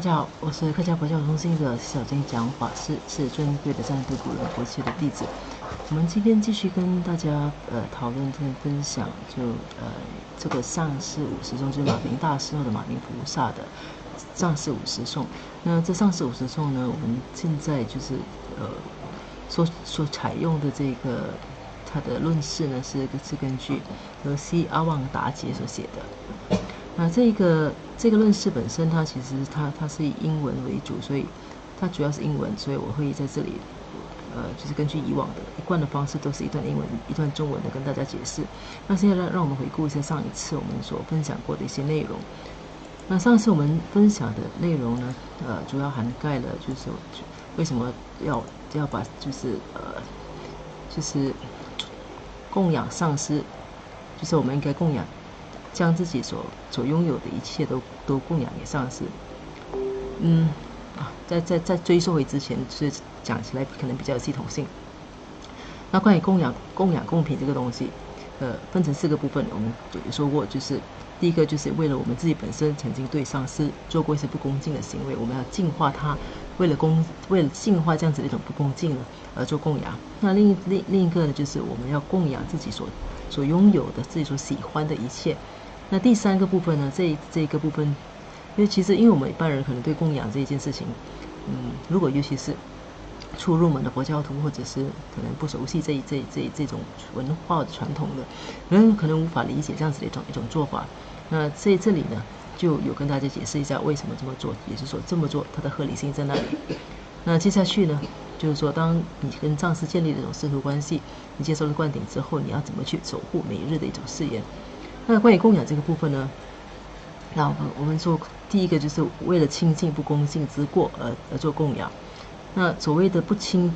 大家好，我是客家佛教中心的小金讲法师，是尊贵的占度古人佛系的弟子。我们今天继续跟大家讨论跟分享，这个上士50颂，就是马明大师或者马明菩萨的上士50颂。那这上士50颂呢，我们现在就是所采用的这个它的论释呢，是根据俄西阿旺达杰所写的。那这个论释本身，它其实它是以英文为主，所以它主要是英文，所以我会在这里，就是根据以往的一贯的方式，都是一段英文一段中文的跟大家解释。那现在让我们回顾一下上一次我们所分享过的一些内容。那上次我们分享的内容呢，主要涵盖了就是为什么要把就是供养上师，就是我们应该供养。将自己所拥有的一切都供养给上师。在追溯回之前，是讲起来可能比较有系统性。那关于供养贡品这个东西，分成4个部分，我们有说过，就是第一个就是为了我们自己本身曾经对上师做过一些不恭敬的行为，我们要净化它，为了净化这样子的一种不恭敬呢，而做供养。那另一个呢，就是我们要供养自己所拥有的、自己所喜欢的一切。那第3个部分呢，这个部分，因为我们一般人可能对供养这一件事情，如果尤其是初入门的佛教徒，或者是可能不熟悉这种文化传统的人，可能无法理解这样子的一种做法。那这里呢，就有跟大家解释一下为什么这么做，也就是说这么做它的合理性在哪里。那接下去呢，就是说当你跟上师建立这种师徒关系，你接受了灌顶之后，你要怎么去守护每日的一种誓言。那关于供养这个部分呢，那我们说第一个就是为了清净不恭敬之过而做供养。那所谓的不清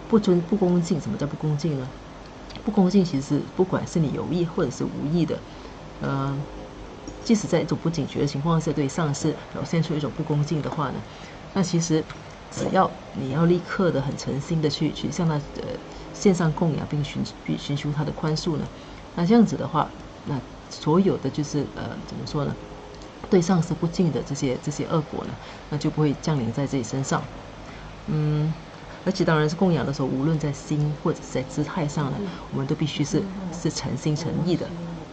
不尊不恭敬，什么叫不恭敬呢？不恭敬其实不管是你有意或者是无意的，即使在一种不警觉的情况下对上师表现出一种不恭敬的话呢，那其实只要你要立刻的很诚心的去向他献上供养，并寻求他的宽恕呢，那这样子的话，那所有的就是怎么说呢？对上师不敬的这些恶果呢，那就不会降临在自己身上。而且当然是供养的时候，无论在心或者是在姿态上呢，我们都必须是诚心诚意的。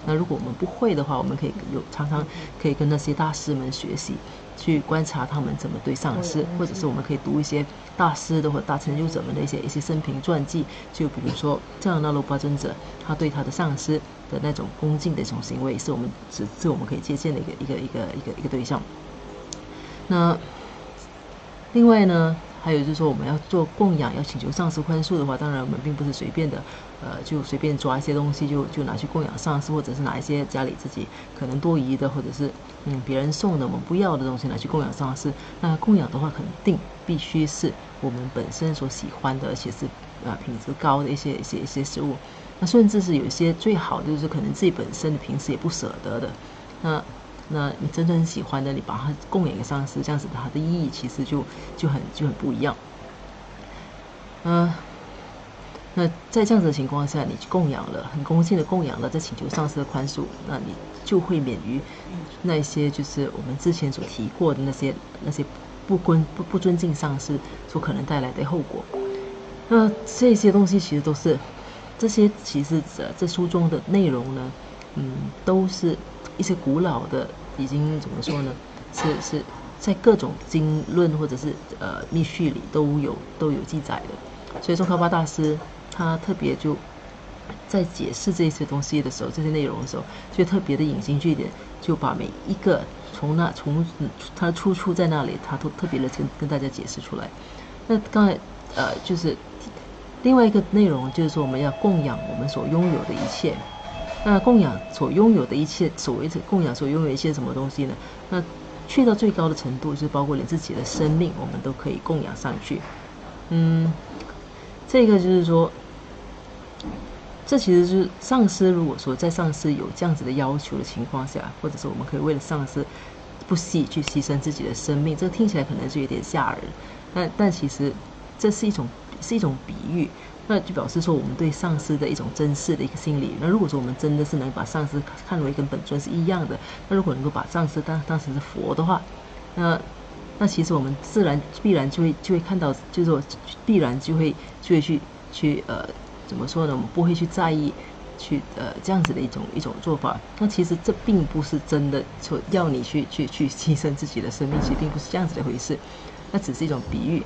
那如果我们不会的话，我们可以常常可以跟那些大师们学习，去观察他们怎么对上师，或者是我们可以读一些大师的或者大成就者们的一些生平传记，就比如说这样那罗巴尊者，他对他的上师的那种恭敬的一种行为，是我们可以借鉴的一个对象。那另外呢，还有就是说，我们要做供养，要请求上师宽恕的话，当然我们并不是随便的，就随便抓一些东西就拿去供养上师，或者是拿一些家里自己可能多余的，或者是别人送的我们不要的东西拿去供养上师。那供养的话，肯定必须是我们本身所喜欢的，而且是品质高的一些食物。那甚至是有一些最好的，就是可能自己本身平时也不舍得的，那你真正喜欢的，你把它供养给上师，这样子它的意义其实就很不一样。那在这样子的情况下，你供养了，很恭敬的供养了，再请求上师的宽恕，那你就会免于那些就是我们之前所提过的那些不尊敬上师所可能带来的后果。那这些东西其实都是其实这书中的内容呢，都是一些古老的，已经怎么说呢？是在各种经论或者是密续里都有记载的。所以宗喀巴大师他特别就在解释这些东西的时候，这些内容的时候，就特别的引经据典，就把每一个从他的出处在那里，他都特别的跟大家解释出来。那刚才就是另外一个内容，就是说我们要供养我们所拥有的一切。那供养所拥有的一切，所谓的供养所拥有一些什么东西呢？那去到最高的程度，就是包括连自己的生命，我们都可以供养上去。这个就是说，这其实就是上师，如果说在上师有这样子的要求的情况下，或者是我们可以为了上师不惜去牺牲自己的生命，这个听起来可能是有点吓人，但其实这是一种比喻。那就表示说我们对上师的一种珍视的一个心理。那如果说我们真的是能把上师看为跟本尊是一样的，那如果能够把上师当成是佛的话，那那其实我们必然就会看到，就是说必然就会去怎么说呢？我们不会去在意这样子的一种做法。那其实这并不是真的说要你去牺牲自己的生命，其实并不是这样子的回事。那只是一种比喻，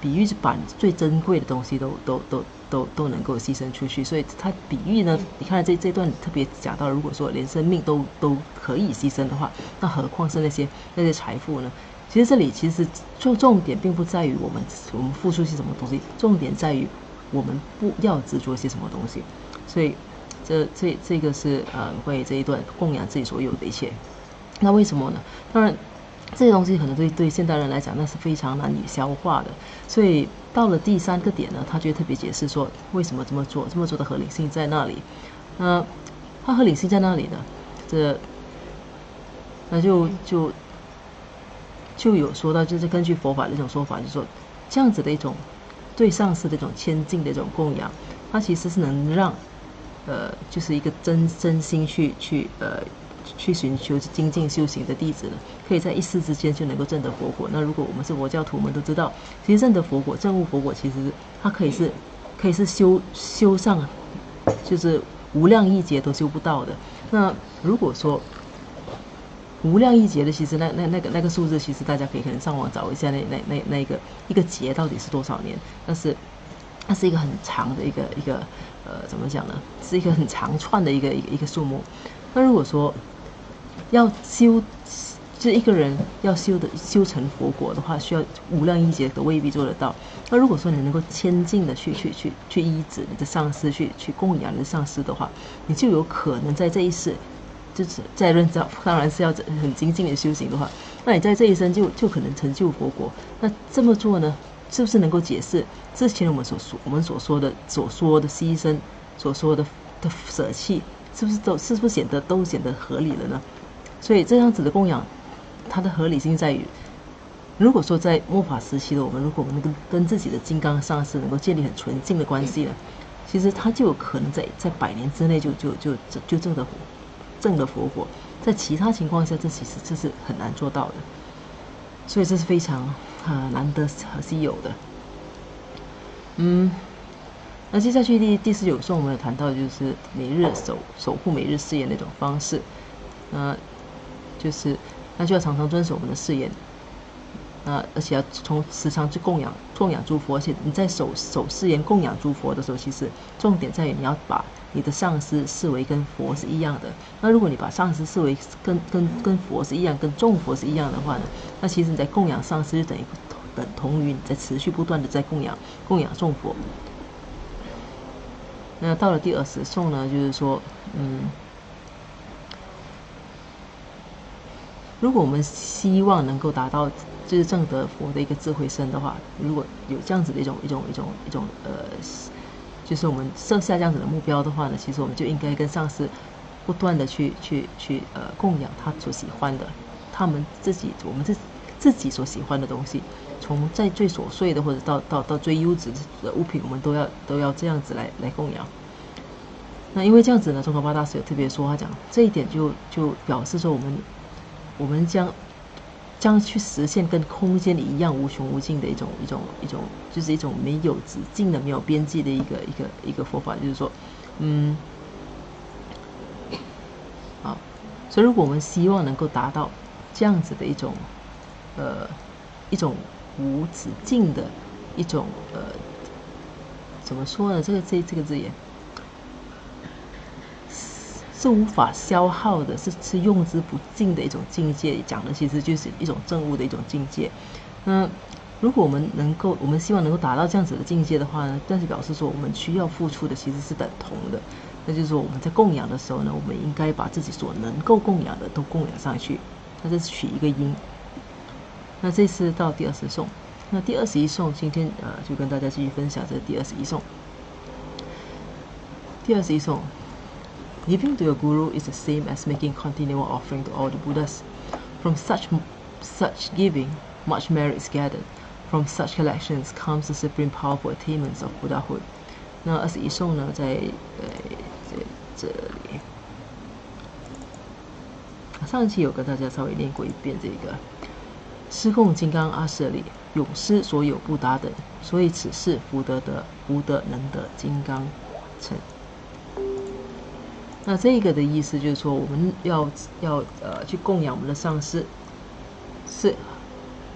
比喻是把最珍贵的东西都能够牺牲出去。所以它比喻呢，你看这段特别讲到，如果说连生命都可以牺牲的话，那何况是那些财富呢？其实这里其实重点并不在于我们付出些什么东西，重点在于我们不要执着些什么东西。所以这个是关于这一段供养自己所有的一切。那为什么呢？当然这些东西可能对现代人来讲那是非常难以消化的。所以到了第3个点呢，他就特别解释说为什么这么做的合理性在那里。它合理性在哪里呢？那就有说到，就是根据佛法的一种说法，就是说这样子的一种对上师的一种谦敬的一种供养，它其实是能让就是一个真心去寻求精进修行的弟子呢，可以在一世之间就能够证得佛果。那如果我们是佛教徒，我们都知道，其实证得佛果、证悟佛果，其实它可以是修上，就是无量亿劫都修不到的。那如果说无量亿劫的，其实那个数字，其实大家可能上网找一下，那一个劫到底是多少年？但是它是一个很长的一个怎么讲呢？是一个很长串的一个数目。那如果说要修，就是一个人要修成佛果的话，需要无量亿劫都未必做得到。那如果说你能够谦敬的去依止你的上师，去供养你的上师的话，你就有可能在这一世，就是在当然是要很精进的修行的话，那你在这一生就可能成就佛果。那这么做呢，是不是能够解释之前我们所说的牺牲，所说的舍弃，是不是显得合理了呢？所以这样子的供养，它的合理性在于，如果说在末法时期的我们，如果我们跟自己的金刚上师能够建立很纯净的关系呢，其实他就有可能在100年之内就证得佛果。在其他情况下，这其实这是很难做到的，所以这是非常难得和稀有的。那接下去第19颂我们有谈到，就是每日守护每日誓言的一种方式。那就要常常遵守我们的誓言，而且要时常去供养诸佛。而且你在守誓言供养诸佛的时候，其实重点在于你要把你的上师视为跟佛是一样的。那如果你把上师视为跟佛是一样，跟众佛是一样的话呢，那其实你在供养上师就等同于你在持续不断的在供养众佛。那到了第20颂呢，就是说，如果我们希望能够达到就是证得佛的一个智慧身的话，如果有这样子的一种就是我们设下这样子的目标的话呢，其实我们就应该跟上师不断的去供养他所喜欢的，我们自己所喜欢的东西，从在最琐碎的或者到最优质的物品，我们都要这样子来供养。那因为这样子呢，宗喀巴大师有特别说，他讲这一点就表示说我们将去实现跟空间里一样无穷无尽的一种就是一种没有止境的、没有边际的一个佛法。就是说，所以如果我们希望能够达到这样子的一种无止境的一种怎么说呢？这个字眼是无法消耗的，是用之不尽的一种境界。讲的其实就是一种证悟的一种境界。那如果我们希望能够达到这样子的境界的话呢，但是表示说我们需要付出的其实是等同的。那就是说我们在供养的时候呢，我们应该把自己所能够供养的都供养上去，那这是取一个因。那这次到第20颂，那第21颂今天就跟大家继续分享这第21颂。第21颂。Giving to your guru is the same as making continual offering to all the Buddhas. From such giving, much merit is gathered. From such collections comes the supreme powerful attainments of Buddhahood. 那21颂呢，在这里，上一期有跟大家稍微念过一遍这个。施供金刚阿舍利，永施所有布达等，所以此世福德能得金刚乘。那这个的意思就是说，我们要去供养我们的上师，是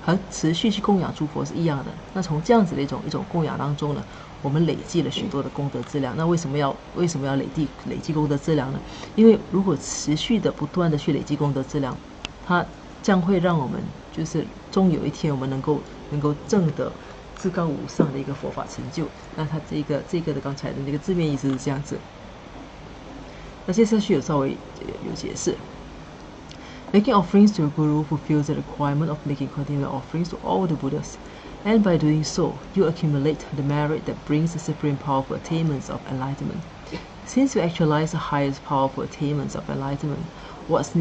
和持续去供养诸佛是一样的。那从这样子的一种供养当中呢，我们累积了许多的功德资粮。那为什么要累积功德资粮呢？因为如果持续的不断的去累积功德资粮，它将会让我们就是终有一天我们能够证得至高无上的一个佛法成就。那它这个的刚才的那个字面意思是这样子。那接下去有稍微有解释。Making offerings to a guru fulfills the requirement of making continual offerings to all the Buddhas, and by doing so, you accumulate the merit that brings the supreme powerful attainments of enlightenment. Since you actualize the highest powerful attainments of enlightenment, what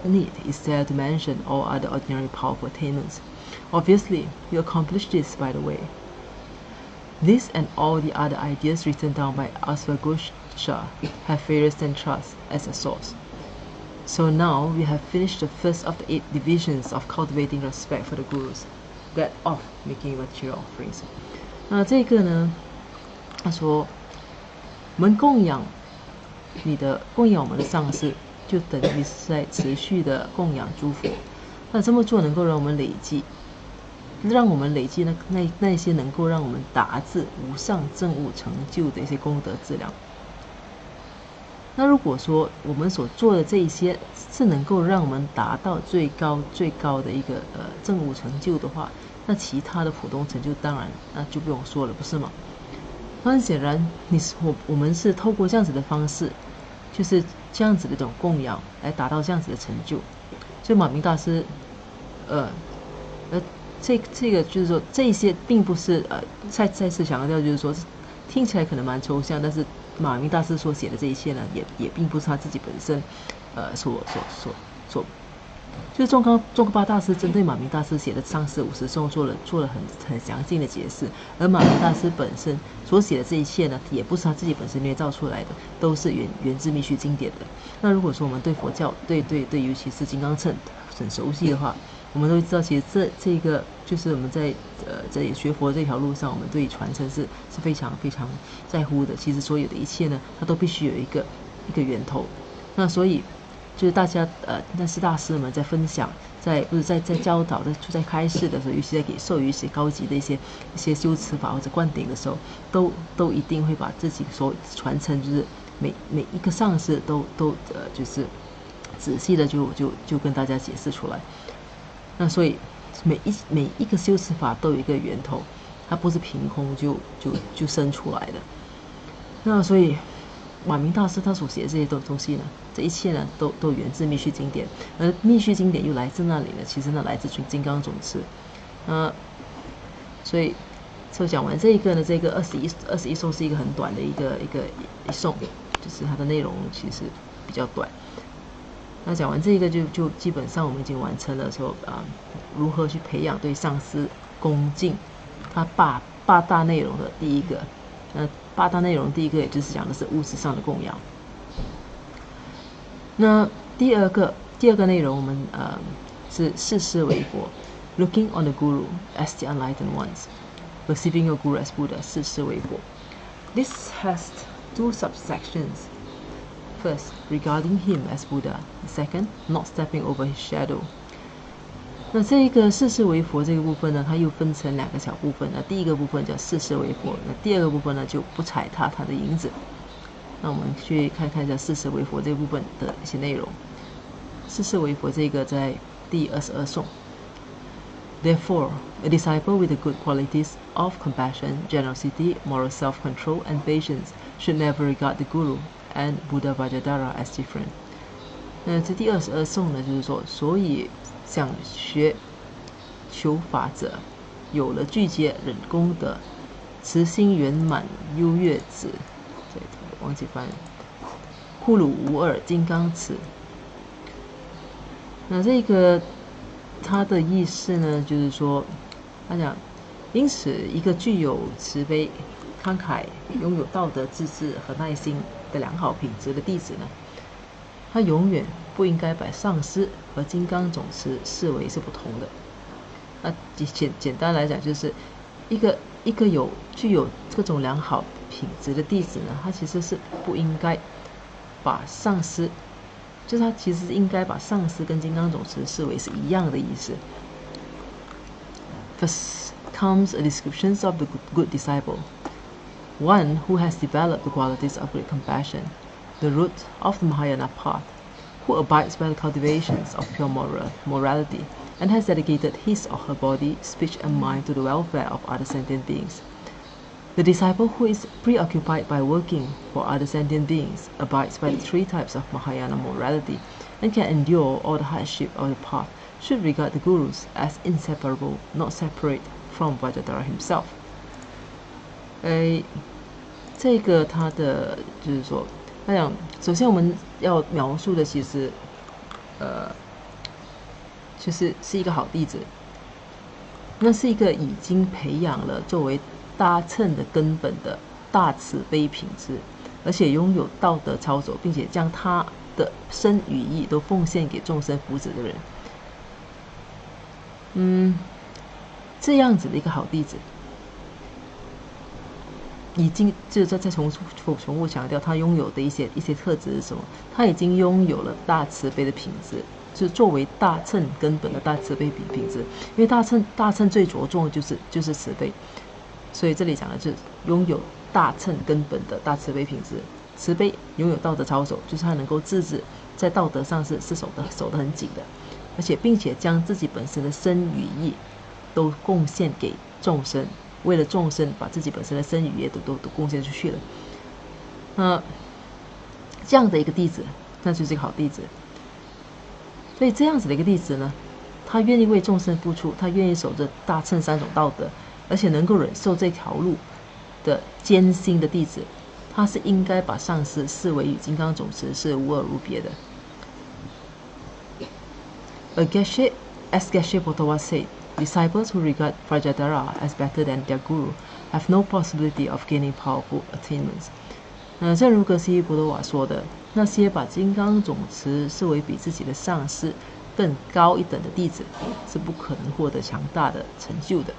need is there to mention all other ordinary powerful attainments? Obviously, you accomplish this by the way. This and all the other ideas written down by Asvaghosha have various tantras as a source. So now we have finished the first of the 8 divisions of cultivating respect for the gurus, that of making material offerings. 那这个呢，他说，我们供养我们的上师，就等于是在持续的供养诸佛。那这么做能够让我们累积那些能够让我们达至无上正悟成就的一些功德资粮。那如果说我们所做的这一些是能够让我们达到最高的一个正悟成就的话，那其他的普通成就当然那就不用说了，不是吗？那很显然，我们是透过这样子的方式，就是这样子的一种供养来达到这样子的成就。所以马明大师，这个就是说，这些并不是再次强调，就是说听起来可能蛮抽象，但是马明大师所写的这一切呢，也并不是他自己本身就是宗喀巴大师针对马明大师写的上师50颂做了很详尽的解释，而马明大师本身所写的这一切呢，也不是他自己本身捏造出来的，都是源自密续经典的。那如果说我们对佛教对，尤其是金刚乘很熟悉的话，我们都知道，其实这个就是我们在学佛这条路上，我们对传承是非常非常在乎的。其实所有的一切呢，它都必须有一个源头。那所以就是大家那些大师们在分享，在教导，在开示的时候，尤其在给授予一些高级的一些修持法或者灌顶的时候，都一定会把自己所传承，就是每一个上师都就是仔细的就跟大家解释出来。那所以每一个修持法都有一个源头，它不是凭空就生出来的。那所以马明大师他所写的这些东西呢，这一切呢都源自密续经典，而密续经典又来自那里呢？其实呢来自金刚总持。所以讲完这一个呢，这个21颂是一个很短的一颂，就是它的内容其实比较短。那讲完这个就基本上我们已经完成了说如何去培养对上师恭敬。它八大内容的第一个，八大内容第一个也就是讲的是物质上的供养。那第二个内容我们是视师为佛 ，looking on the guru as the enlightened ones, perceiving your guru as Buddha， 视师为佛。This has 2 subsections. First, regarding him as Buddha. Second, not stepping over his shadow. 那这个视师为佛这个部分呢，它又分成2个小部分。那第一个部分叫视师为佛，那第二个部分呢就不踩踏他的影子。那我们去看一下视师为佛这个部分的一些内容。视师为佛这个在第22颂。Therefore, a disciple with the good qualities of compassion, generosity, moral self-control, and patience should never regard the guru and Buddha Vajradhara as different. 这第22颂呢，就是说，所以想学求法者，有了具节忍功德，慈心圆满优越子，忘记翻，库鲁无二金刚持。那这个它的意思呢，就是说，他讲，因此一个具有慈悲、慷慨、拥有道德自制和耐心的良好品质的弟子呢，他永远不应该把上师和金刚总持视为是不同的。那简单来讲，就是一个具有各种良好品质的弟子呢，他其实是不应该把上师，就是他其实应该把上师跟金刚总持视为是一样的意思。First comes a description of the good disciple, one who has developed the qualities of great compassion, the root of the Mahayana path, who abides by the cultivations of pure morality, and has dedicated his or her body, speech, and mind to the welfare of other sentient beings. The disciple who is preoccupied by working for other sentient beings abides by the 3 types of Mahayana morality and can endure all the hardship of the path, should regard the gurus as inseparable, not separate from Vajradhara himself. 这个他的就是说，他讲，首先我们要描述的其实，就是是一个好弟子，那是一个已经培养了作为大乘的根本的大慈悲品质，而且拥有道德操守，并且将他的身语意都奉献给众生福祉的人。这样子的一个好弟子，已经就是再重复强调，他拥有的一些特质是什么？他已经拥有了大慈悲的品质，就是作为大乘根本的大慈悲品质。因为大乘最着重的就是慈悲，所以这里讲的就是拥有大乘根本的大慈悲品质。慈悲拥有道德操守，就是他能够自制，在道德上是守得很紧的，而且并且将自己本身的身语意都贡献给众生。为了众生，把自己本身的身语也都贡献出去了。这样的一个弟子，那就是一个好弟子。所以这样子的一个弟子呢，他愿意为众生付出，他愿意守着大乘3种道德，而且能够忍受这条路的艰辛的弟子，他是应该把上师视为与金刚总持是无二无别的。As Geshe Pothowa said,Disciples who regard Vajradhara as better than their guru have no possibility of gaining powerful attainments. 正如格西伊波多瓦说的，那些把金刚总持视为比自己的上师更高一等的弟子，是不可能获得强大的成就的。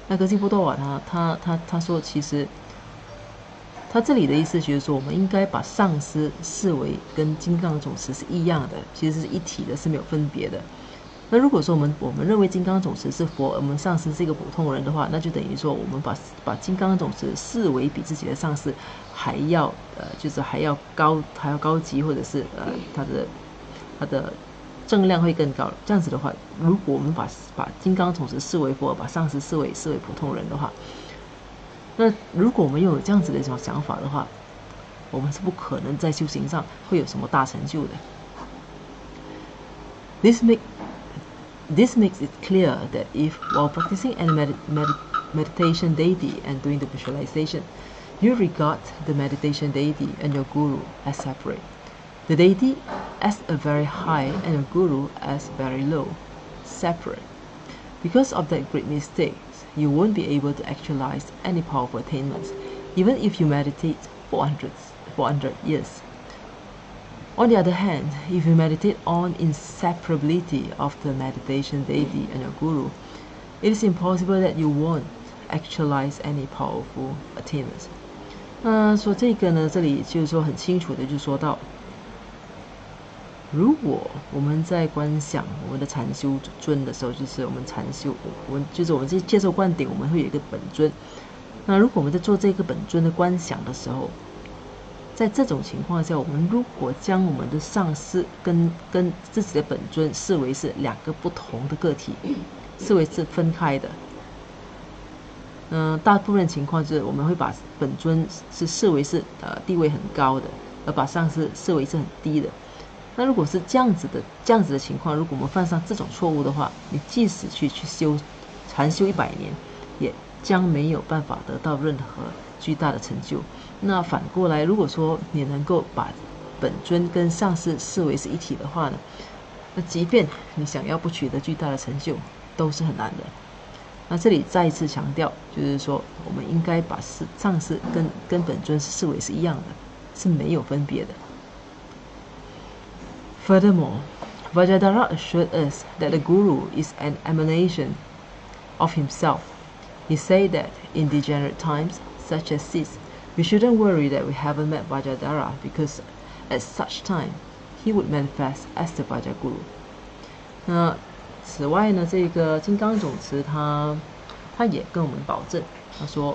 那格西波多瓦他说，其实他这里的意思就是说，我们应该把上师视为跟金刚总持是一样的，其实是一体的，是没有分别的。那如果说我们认为金刚总持是佛，我们上师是一个普通人的话，那就等于说我们把金刚总持视为比自己的上师还要就是还要高级，或者是他的正量会更高。这样子的话，如果我们把金刚总持视为佛，把上师视为普通人的话，那如果我们有这样子的一种想法的话，我们是不可能在修行上会有什么大成就的。This makes it clear that if, while practicing any meditation deity and doing the visualization, you regard the meditation deity and your guru as separate, the deity as a very high and your guru as very low, separate. Because of that great mistake, you won't be able to actualize any powerful attainments, even if you meditate for 100 years. On the other hand, if you meditate on inseparability of the meditation deity and your guru, it is impossible that you won't actualize any powerful attainments. 说这个呢，这里就是说很清楚的就说到，如果我们在观想我们的禅修尊的时候，就是我们禅修，我们接受观点，我们会有一个本尊。那如果我们在做这个本尊的观想的时候，在这种情况下，我们如果将我们的上师跟自己的本尊视为是2个不同的个体，视为是分开的，大部分情况就是我们会把本尊是视为是地位很高的，而把上师视为是很低的。那如果是这样子的情况，如果我们犯上这种错误的话，你即使去修禅修100年，也将没有办法得到任何巨大的成就。那反过来，如果说你能够把本尊跟上师视为是一体的话呢，那即便你想要不取得巨大的成就，都是很难的。那这里再一次强调，就是说我们应该把上师跟本尊视为是一样的，是没有分别的。Furthermore, Vajradhara assured us that the Guru is an emanation of himself. He said that in degenerate times, such as this, we shouldn't worry that we haven't met Vajradhara because at such time, he would manifest as the Vajraguru. 那此外呢，这个金刚总持他也跟我们保证，他说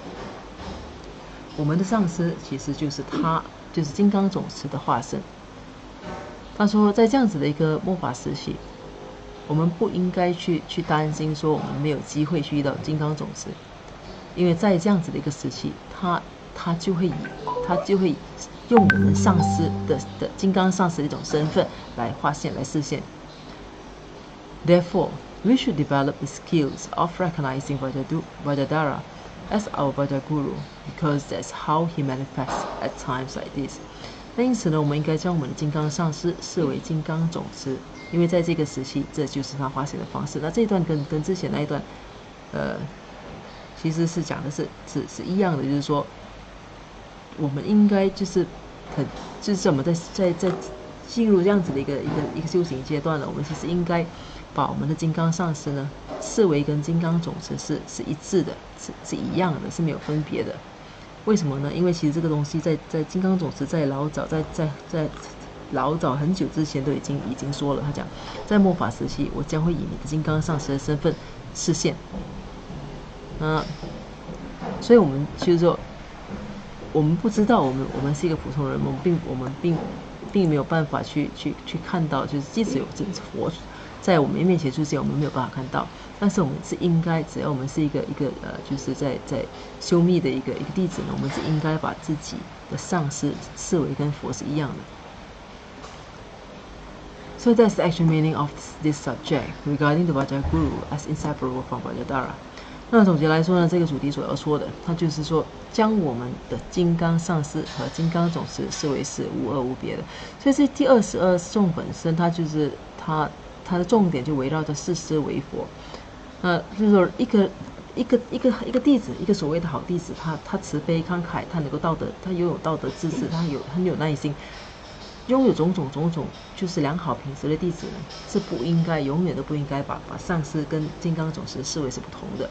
我们的上师其实就是他，就是金刚总持的化身。他说在这样子的一个末法时期，我们不应该去担心说我们没有机会去遇到金刚总持，因为在这样子的一个时期，他就会用我们上师的金刚上师的一种身份来化现来示现。Therefore, we should develop the skills of recognizing Vajradhara as our Vajraguru, because that's how he manifests at times like this. 那因此呢，我们应该将我们的金刚上师视为金刚总持，因为在这个时期，这就是他化现的方式。那这一段跟之前那一段，其实是讲的是一样的，就是说，我们应该就是我们在进入这样子的一个修行阶段了，我们其实应该把我们的金刚上师呢视为跟金刚总持是一致的，是一样的，是没有分别的。为什么呢？因为其实这个东西在金刚总持在老早很久之前都已经说了，他讲在末法时期，我将会以你的金刚上师的身份示现。所以我们就是说，我们不知道我们是一个普通人，我们并没有办法去看到，就是即使有佛在我们面前出现，我们没有办法看到，但是我们是应该，只要我们是一个就是在修密的一个弟子呢，我们是应该把自己的上师视为跟佛是一样的。So that's the actual meaning of this subject regarding the Vajraguru as inseparable from Vajradhara. 那总结来说呢，这个主题所要说的，它就是说将我们的金刚上师和金刚总持视为是无二无别的。所以这第22颂本身，它就是它的重点就围绕着视师为佛。就是说一个弟子，一个所谓的好弟子，他慈悲慷慨，他能够他拥有道德资质，他很有耐心，拥有种种就是良好品质的弟子呢，是永远都不应该把上师跟金刚总持视为是不同的。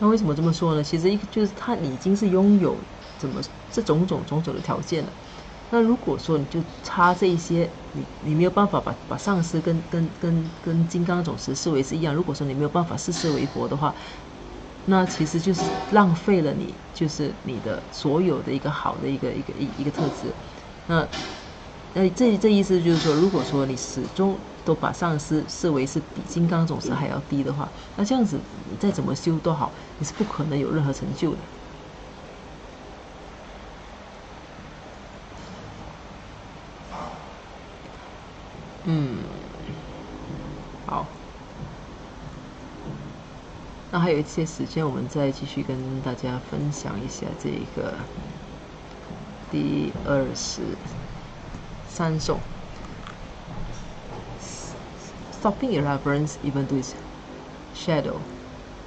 那为什么这么说呢？其实就是他已经是拥有这种种的条件了。那如果说你就差这一些，你没有办法把上师跟金刚总持视为是一样。如果说你没有办法视师为佛的话，那其实就是浪费了就是你的所有的一个好的一个特质。那这意思就是说，如果说你始终都把上师视为是比金刚总持还要低的话，那这样子你再怎么修都好，你是不可能有任何成就的。好，那还有一些时间，我们再继续跟大家分享一下这个第23颂。Stopping irreverence even to its shadow,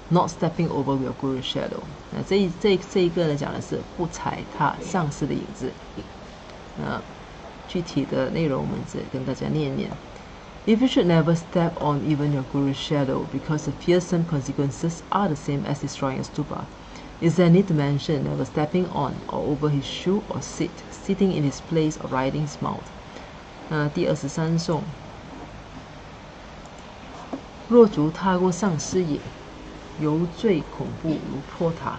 not stepping over your guru's shadow. 那这一个呢，讲的是不踩踏上师的影子。具体的内容我们再跟大家念念。If you should never step on even your guru's shadow, because the fearsome consequences are the same as destroying a stupa, is there need to mention never stepping on or over his shoe or sitting in his place or riding his mount? 第23颂。若足踏过上师也，犹最恐怖如坡塔，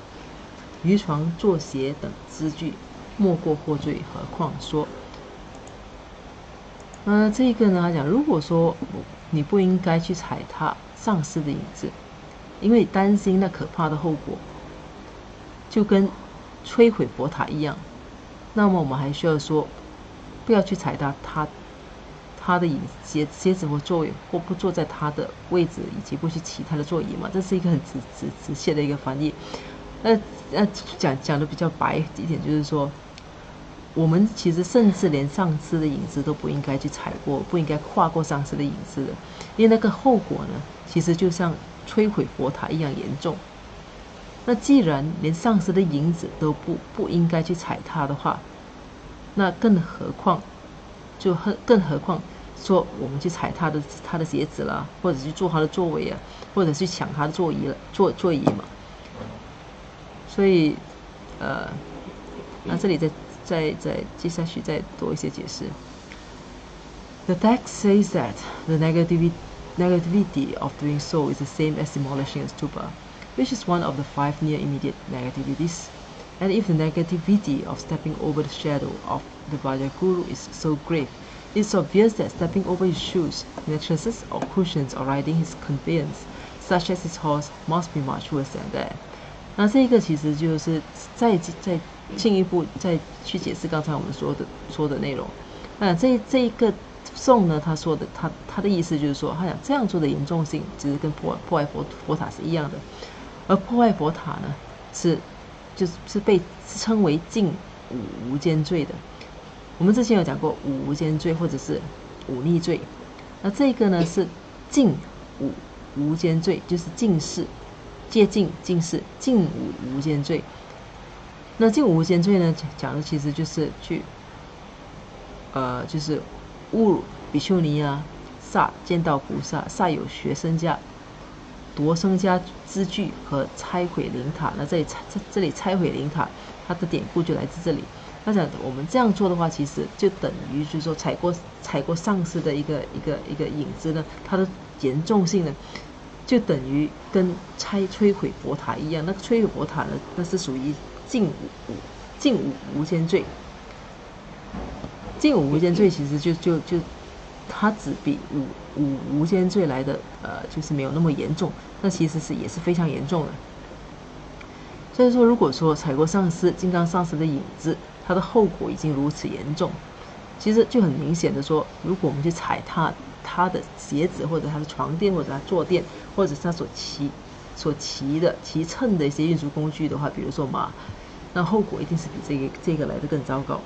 渔床坐鞋等之句，莫过获罪，何况说。这个呢，他讲，如果说你不应该去踩踏上师的影子，因为担心那可怕的后果，就跟摧毁佛塔一样，那么我们还需要说，不要去踩踏他的鞋子或座位，或不坐在他的位置，以及不去骑他的座椅嘛，这是一个很直切的一个翻译。讲的比较白一点，就是说，我们其实甚至连上师的影子都不应该去踩过，不应该跨过上师的影子的，因为那个后果呢，其实就像摧毁佛塔一样严重。那既然连上师的影子都不应该去踩踏的话，那更何况说我们去踩他的鞋子啦，或者去坐他的座位啊，或者去抢他的座椅嘛。所以那这里再接下去再多一些解释。The text says that the negativity of doing so is the same as demolishing a stupa, which is one of the 5 near immediate negativities. And if the negativity of stepping over the shadow of the Vajraguru is so grave, it's obvious that stepping over his shoes, mattresses or cushions or riding his conveyance, such as his horse, must be much worse than that. 那这个其实就是再进一步再去解释刚才我们说的内容。那这一个颂呢，他说的他的意思就是说，他讲这样做的严重性其实跟破坏佛塔是一样的，而破坏佛塔呢是被称为禁五无间罪的。我们之前有讲过五无间罪或者是忤逆罪，那这个呢是禁五无间罪，就是禁事。借禁禁事，禁五无间罪。那禁五无间罪呢，讲的其实就是就是侮辱比丘尼啊、煞见到菩萨、煞有学生家、夺生家之具和拆毁灵塔。那这里拆毁灵塔，它的典故就来自这里。那讲我们这样做的话，其实就等于就是说踩过上师的一个影子呢，它的严重性呢。就等于跟摧毁佛塔一样，那个摧毁佛塔呢，那是属于禁五无间罪。禁五无间罪其实就它只比五无间罪来的就是没有那么严重，那其实也是非常严重的。所以说，如果说踩过上师金刚上师的影子，它的后果已经如此严重，其实就很明显的说，如果我们去踩他的鞋子或者他的床垫或者他坐垫或者是他所骑乘的一些运输工具的话，比如说马，那后果一定是比这个来的更糟糕。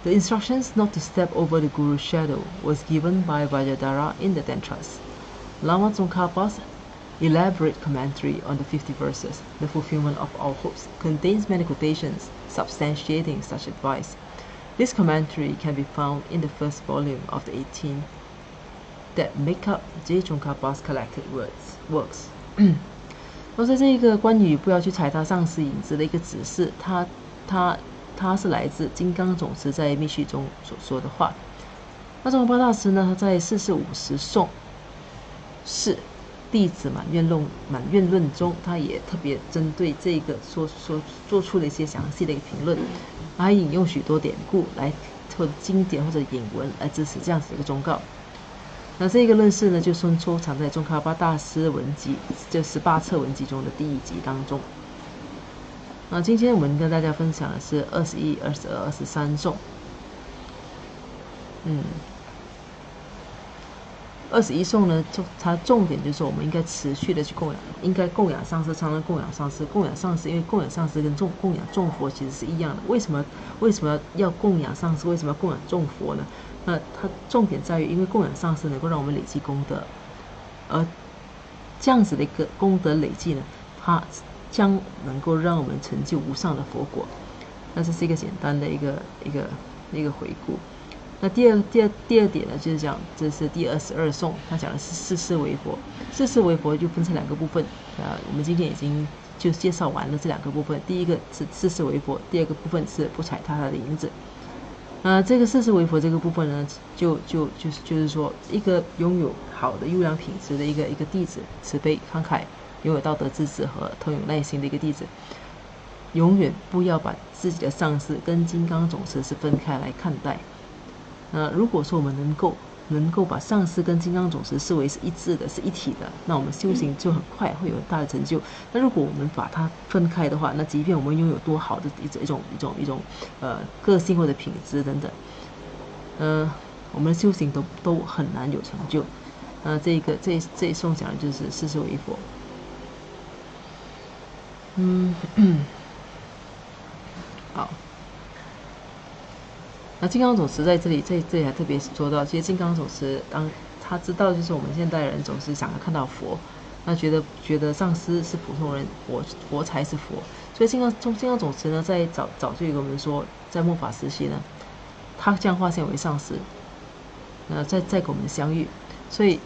The instructions not to step over the Guru's shadow was given by Vajradhara in the Tantras. Lama Tsongkhapa's elaborate commentary on the 50 verses, The Fulfillment of All Hopes, contains many quotations substantiating such advice. This commentary can be found in the first volume of the 18 that make up J. Tsongkhapa's collected works. 那在这个关于不要去踩踏上师影子的一个指示，它是来自金刚总持在密续中所说的话。那宗喀巴大师呢，他在4450颂是弟子满愿论中，他也特别针对这个做出了一些详细的一个评论，还引用许多典故来或者经典或者引文来支持这样子的一个忠告。那这个论示呢，就收藏在宗喀巴大师文集，这18册文集中的第1集当中。那今天我们跟大家分享的是21、22、23颂。21颂呢，它重点就是说，我们应该持续的去供养，应该供养上师，常常供养上师，供养上师，因为供养上师跟供养众佛其实是一样的。为什么要供养上师？为什么要供养众佛呢？那它重点在于，因为供养上师能够让我们累积功德，而这样子的一个功德累积呢，它将能够让我们成就无上的佛果。那这是一个简单的一个回顾。那第二点呢，就是讲这是第22颂，它讲的是四世为佛。四世为佛就分成2个部分，我们今天已经就介绍完了这2个部分。第一个是四世为佛，第2个部分是不踩踏他的影子。这个四世为佛这个部分呢，就是说，一个拥有好的优良品质的一个弟子，慈悲慷慨，拥有道德资质和通有耐心的一个弟子，永远不要把自己的上师跟金刚总持是分开来看待。如果说我们能够把上师跟金刚总持视为是一致的、是一体的，那我们修行就很快会有很大的成就。那如果我们把它分开的话，那即便我们拥有多好的一种个性或者品质等等，我们的修行都很难有成就。这一颂讲的就是四世为佛。好。那金刚总持在这里还特别说到，其实金刚总持当他知道，就是我们现代人总是想要看到佛，那觉得上师是普通人，佛才是佛。所以金刚总持呢，在早就跟我们说，在末法时期呢，他将化现为上师，再跟我们相遇。所以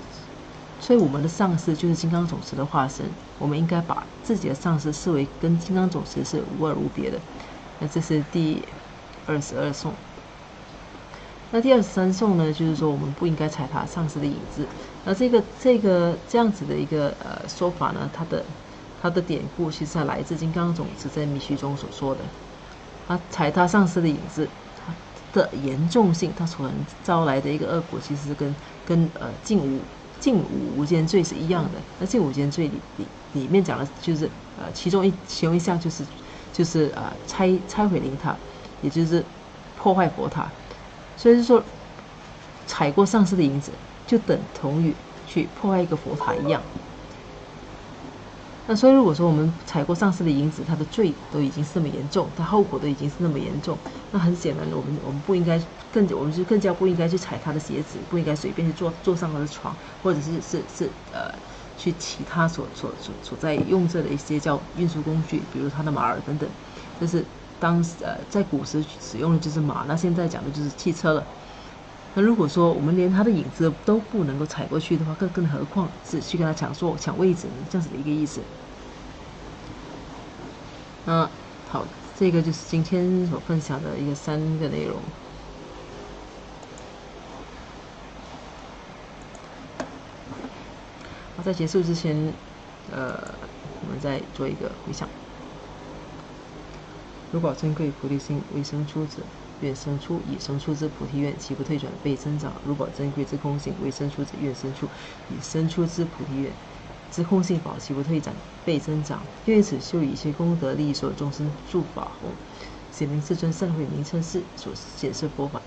我们的上师就是金刚总持的化身，我们应该把自己的上师视为跟金刚总持是无二无别的。那这是第22颂。那第23颂呢，就是说我们不应该踩踏上师的影子。那这样子的一个说法呢，它的典故其实它来自金刚总持在密须中所说的。他踩踏上师的影子，它的严重性，它所能招来的一个恶果，其实跟净五无间罪是一样的。那净五无间罪里面讲的就是其中一项就是拆毁灵塔，也就是破坏佛塔。所以说，踩过上师的影子，就等同于去破坏一个佛塔一样。那所以如果说我们踩过上师的影子，他的罪都已经是那么严重，他后果都已经是那么严重，那很显然我们不应该我们就更加不应该去踩他的鞋子，不应该随便去坐上他的床，或者是去骑他所在用着的一些叫运输工具，比如他的马儿等等。这是在古时使用的就是马，那现在讲的就是汽车了。那如果说我们连他的影子都不能够踩过去的话，更何况是去跟他抢位置呢？这样子的一个意思。好，这个就是今天所分享的一个3个内容。好，在结束之前，我们再做一个回想。如果珍贵菩提心为生出者，愿生出以生出之菩提愿，其不退转，倍增长。如果珍贵之空性为生出者，愿生出以生出之菩提愿，之空性宝其不退展，倍增长。愿此修以一切功德利益所有众生诸法后，显明世尊善慧名称是所显示佛法。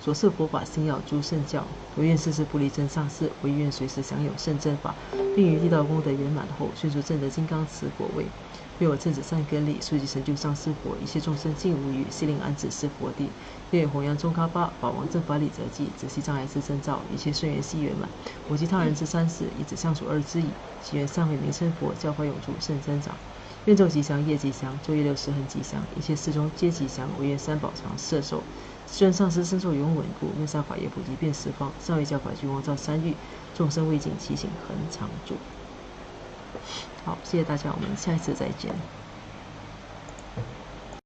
所设佛法心要诸圣教，唯愿世世不离真上师，唯愿随时享有圣真法，并于地道功德圆满后，迅速证得金刚持果位。愿我正子善根力，速即成就上师佛，一切众生尽无余，悉令安置是佛地。愿弘扬中喀巴宝王正法理则记，则悉障碍之征兆，一切顺缘悉圆满。我及他人之三世，以指相属2之意，祈愿善慧名称佛，教法永驻圣真长。愿昼吉祥，夜吉祥，昼夜60恒吉祥，一切事中皆吉祥。唯愿三宝常摄受，世尊上师身受永稳固，愿善法业普及遍十方，上为教法君王照三欲，众生未尽其行恒常住。好，谢谢大家，我们下一次再见。